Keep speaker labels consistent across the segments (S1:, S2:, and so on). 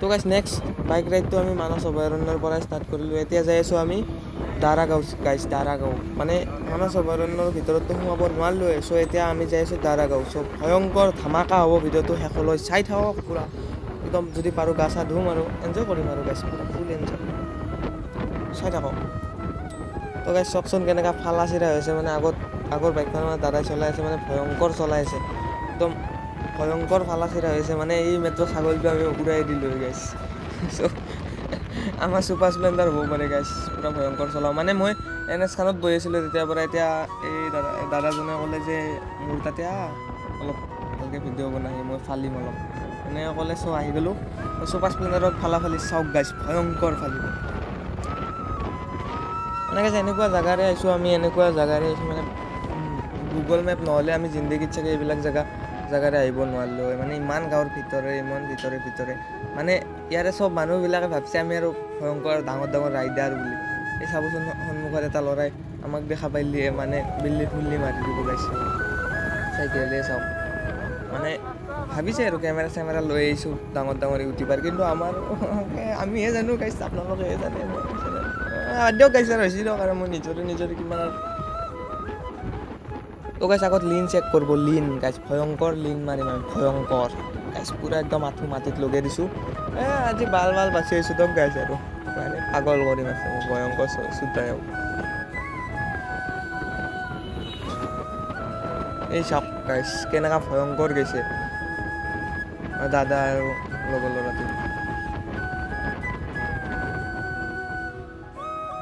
S1: তো গাইছ next bike ৰাইডটো আমি মানস অভয়াৰণ্যৰ পৰা ষ্টাৰ্ট কৰিলোঁ এতিয়া যাই আছোঁ আমি দাৰাগাঁও গাইছ দাৰাগাঁও মানে মানস অভয়াৰণ্যৰ ভিতৰততো সোমাব নোৱাৰিলোৱে চ' এতিয়া আমি যাই আছোঁ দাৰাগাঁও চ' ভয়ংকৰ ধামাকা হ'ব ভিডিঅ'টো শেষলৈ চাই থাকক পূৰা একদম যদি পাৰোঁ গা চা ধুম আৰু এনজয় কৰিম আৰু গাইছ পূৰা ফুল এনজয় চাই থাকক তো গাইছ চাওকচোন কেনেকৈ ফালা চিৰা হৈছে মানে আগৰ বাইকখন মানে দাদাই চলাই আছে মানে ভয়ংকৰ চলাই আছে একদম ভয়ংকৰ ফালা চিৰা হৈছে মানে এই মেট্ৰ' ছাগলীটো আমি উৰাই দিলোঁ গাইছ চ' আমাৰ ছুপাৰ স্প্লেণ্ডাৰ হ'ব পাৰে গাইছ পূৰা ভয়ংকৰ চলাওঁ মানে মই NS খানত বহি আছিলোঁ তেতিয়াৰ পৰা এতিয়া এই দাদাজনে ক'লে যে মোৰ তাতে অলপ ভালকৈ ভিডিঅ' বনাই মই ফালিম অলপ এনেকৈ ক'লে চ' আহি গ'লোঁ ছুপাৰ স্প্লেণ্ডাৰত ফালি চাওক গাইছ ভয়ংকৰ ফালিব এনেকৈ এনেকুৱা জেগাৰে আহিছোঁ আমি এনেকুৱা জেগাৰে আহিছোঁ মানে গুগল মেপ নহ'লে আমি জিন্দগীত চাগে এইবিলাক জেগাৰে আহিব নোৱাৰিলোঁ হয় মানে ইমান গাঁৱৰ ভিতৰে ইমান ভিতৰে মানে ইয়াৰে চব মানুহবিলাকে ভাবিছে আমি আৰু ভয়ংকৰ ডাঙৰ ৰাইডাৰ বুলি এই চাবচোন সন্মুখত এটা ল'ৰাই আমাক দেখা পাইলিয়ে মানে বিল্লি ফুল্লি মাৰি দিব গাইছে চাইকেলে চাওক মানে ভাবিছে আৰু কেমেৰা লৈ আহিছোঁ ডাঙৰ ইউটিউবাৰ কিন্তু আমাৰ আমিহে জানো গাইছে আপোনালোকেহে জানে দিয়ক গাইছে আৰু হৈছে দিয়ক আৰু মই নিজৰে কিমান আৰু তো গাইছ আগত লিন চেক কৰিব লিন গাইছ ভয়ংকৰ লিন মাৰিম আমি ভয়ংকৰ গাইছ পূৰা একদম মাটিত লগাই দিছোঁ আজি ভাল বাচি আহিছোঁ দিয়ক গাইছ আৰু মানে পাগল কৰিম আছে মই ভয়ংকৰ চুটাই এই চাওক গাইছ কেনেকুৱা ভয়ংকৰ গৈছে দাদা আৰু লগৰ ল'ৰাটো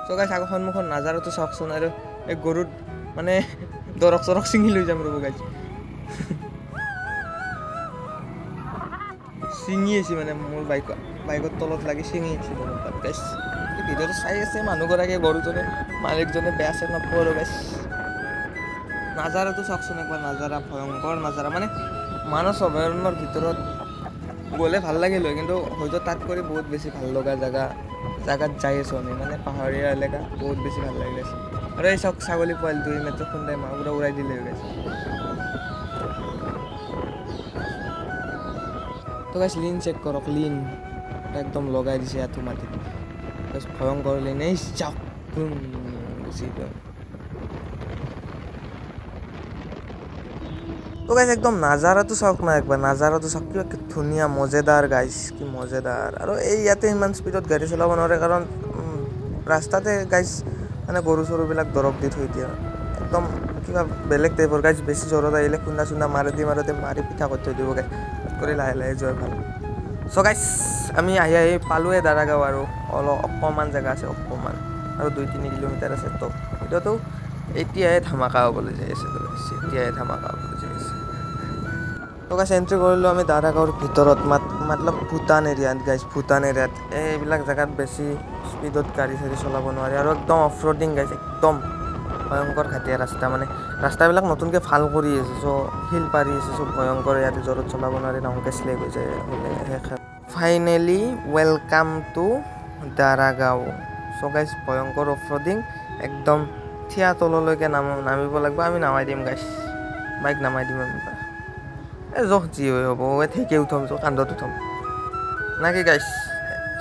S1: চ' গাইছ আগৰ সন্মুখত নাজাৰাটো চাওকচোন আৰু এই গৰুত মানে দৰক চৰক ছিঙি লৈ যাম ৰ'ব গাইছ ছিঙি আহিছে মানে মোৰ বাইকৰ তলত লাগি ছিঙি আহিছে গাইছ ভিডিঅ'টো চাই আছে মানুহগৰাকীয়ে গৰুজনে মালিকজনে বেয়া চেক নপৰে আৰু গাইছ নাজাৰাটো চাওকচোন একবাৰ নাজাৰা ভয়ংকৰ নাজাৰা মানে মানস অভয়াৰণ্যৰ ভিতৰত গ'লে ভাল লাগিল হয় কিন্তু হয়তো তাত কৰি বহুত বেছি ভাল লগা জেগাত যাই আছোঁ আমি মানে পাহাৰীয়া এলেকা বহুত বেছি ভাল লাগি আছে আৰু এই চাওক ছাগলী পোৱালিটো এই মেট্ৰ' খুন্দাই মাগুৰা উৰাই দিলে হৈ গৈছে তো গাইছ লিন চেক কৰক লিন একদম লগাই দিছে আঁঠু মাটিত ভয়ংকৰ লিন এই চাওক গুচি গ'ল তো গাইছ একদম নাজাৰাটো চাওক না একবাৰ নাজাৰাটো চাওক কিবা ধুনীয়া মজেদাৰ গাইছ কি মজেদাৰ আৰু এই ইয়াতে ইমান স্পীডত গাড়ী চলাব নোৱাৰে কাৰণ ৰাস্তাতে গাইছ মানে গৰু চৰুবিলাক দৰৱ দি থৈ দিয়া একদম কিবা বেলেগ টাইপৰ গাইছ বেছি জ্বৰত আহিলে খুন্দা চুন্দা মাৰি পিঠা কৰি থৈ দিব গাইছ কৰি লাহে যোৱা ভাল চ' গাইছ আমি আহি পালোঁৱে দাৰাগাঁও আৰু অকণমান জেগা আছে অকণমান আৰু 2-3 কিলোমিটাৰ আছে তো এতিয়াতো এতিয়াহে ধামাকা হ'বলৈ যাই আছে তো গাইছ এণ্ট্ৰি কৰিলোঁ আমি দাৰাগাঁৱৰ ভিতৰত মতলব ভূটান এৰিয়াত গাইছ ভূটান এৰিয়াত এইবিলাক জেগাত বেছি স্পীডত গাড়ী চাড়ী চলাব নোৱাৰি আৰু একদম অফ ৰ'ডিং গাইছ একদম ভয়ংকৰ ঘাটিয়া ৰাস্তা মানে ৰাস্তাবিলাক নতুনকৈ ভাল কৰি আছে চ' শিল পাৰি আছে চ' ভয়ংকৰ ইয়াতে জোৰত চলাব নোৱাৰি ডাঙৰকৈ শ্লেক হৈ যায় ফাইনেলি ৱেলকাম টু দাৰাগাঁও চ' গাইছ ভয়ংকৰ অফ ৰ'ডিং একদম থিয়া তললৈকে নামিব লাগিব আমি নামাই দিম গাইছ বাইক নামাই দিম আমি যি হৈ হ'ব ঠিকে উঠাম কান্ধত উঠাম নাকি গাইছ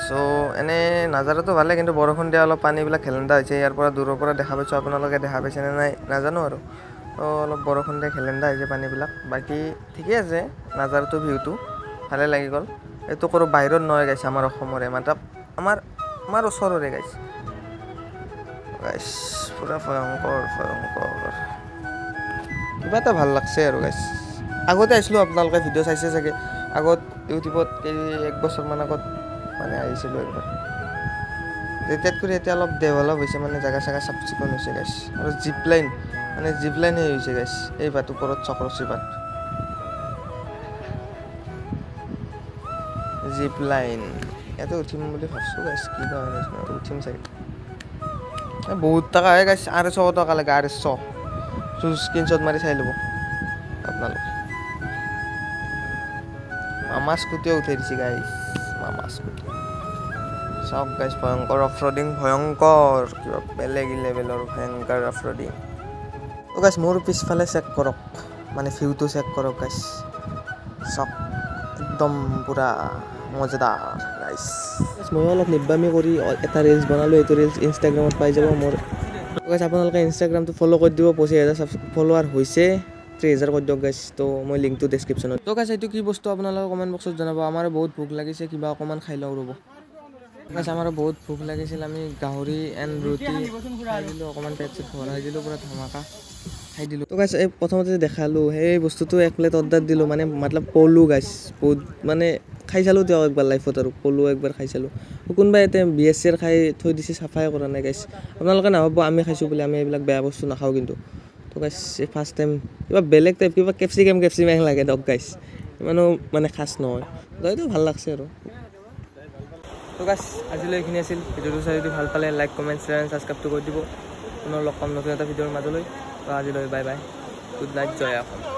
S1: চ' এনেই নাজাৰাটো ভালে কিন্তু বৰষুণ দিয়া অলপ পানীবিলাক খেলেন্দা হৈছে ইয়াৰ পৰা দূৰৰ পৰা দেখা পাইছোঁ আপোনালোকে দেখা পাইছেনে নাই নাজানো আৰু তো অলপ বৰষুণ দিয়া খেলেন্দা হৈছে পানীবিলাক বাকী ঠিকে আছে নাজাৰাটো ভিউটো ভালে লাগি গ'ল এইটো কৰোঁ বাহিৰত নহয় গাইছ আমাৰ অসমৰে মাত্ৰ আমাৰ ওচৰৰে গাইছ পূৰা ভয়ংকৰ কিবা এটা ভাল লাগছে আৰু গাইছ আগতে আহিছিলোঁ আপোনালোকে ভিডিঅ' চাইছে চাগে আগত ইউটিউবত 1 বছৰমান আগত মানে আহিছিলোঁ একবাৰ যেতিয়াত কৰি এতিয়া অলপ ডেভেলপ হৈছে মানে জেগা চাফ চিকুণ হৈছে গাইছ আৰু জিপ লাইন হৈছে গাইছ এই বাট ওপৰত চক্ৰচি বাট জিপ লাইন ইয়াতে উঠিম বুলি ভাবিছোঁ গাইছ কি বা উঠিম চাগে বহুত টকা হয় গাইছ 800 টকা লাগে 800 স্ক্ৰীনশ্বট মাৰি চাই ল'ব আপোনালোকে মামা স্কুটিও উঠাই দিছে গাইছ মামা স্কুটি চাওক গাইছ ভয়ংকৰ অফ ৰ'ডিং ভয়ংকৰ কিবা বেলেগ লেভেলৰ ভয়ংকৰ অফ ৰ'ডিং তো গাইছ মোৰ পিছফালে চেক কৰক মানে ভিউটো চেক কৰক গাইছ চাওক একদম পূৰা মজাদাৰ গাইছ মই অলপ নিব্বামি কৰি এটা ৰিলছ বনালোঁ এইটো ৰিলছ ইনষ্টাগ্ৰামত পাই যাব মোৰ গাইছ আপোনালোকে ইনষ্টাগ্ৰামটো ফ'ল' কৰি দিব 25,000 ফলোৱাৰ হৈছে 30,000 কৰি দিয়ক গাইছ তো মই লিংকটো ডেছক্ৰিপশ্যনত তো গাইছ এইটো কি বস্তু আপোনালোকে কমেণ্ট বক্সত জনাব আমাৰ বহুত ভোক লাগিছে কিবা অকণমান খাই লওঁ ৰ'ব গাইছ আমাৰ বহুত ভোক লাগিছিল আমি গাহৰি এণ্ড ৰুটি খাই দিলোঁ অকণমান পেট চেট ভৰাই দিলোঁ পূৰা ধমাকা খাই দিলোঁ তো গাইছ এই প্ৰথমতে দেখালোঁ সেই বস্তুটো এক প্লেট অৰ্ডাৰ দিলোঁ মানে মতলব পলু গাইছ বহুত মানে খাই চালোঁ তেওঁ একবাৰ লাইফত আৰু পলু একবাৰ খাই চালোঁ কোনোবাই এতিয়া BSCৰ খাই থৈ দিছে চাফাই কৰা নাই গাইছ আপোনালোকে নাভাবো আমি খাইছোঁ বুলি আমি এইবিলাক বেয়া বস্তু নাখাওঁ কিন্তু তো গাইছ এই ফাৰ্ষ্ট টাইম কিবা বেলেগ টাইপ কিবা কেপচিকাম লাগে দক গাইছ ইমানো মানে খাচ নহয় তো এইটো ভাল লাগছে আৰু তো গাইছ আজিলৈ এইখিনি আছিল ভিডিঅ'টো চাই যদি ভাল পালে লাইক কমেণ্ট শ্বেয়াৰ এণ্ড ছাবস্ক্ৰাইবটো কৰি দিব পুনৰ লগ পাম নতুন এটা ভিডিঅ'ৰ মাজলৈ তো আজিলৈ বাই বাই গুড নাইট জয় অসম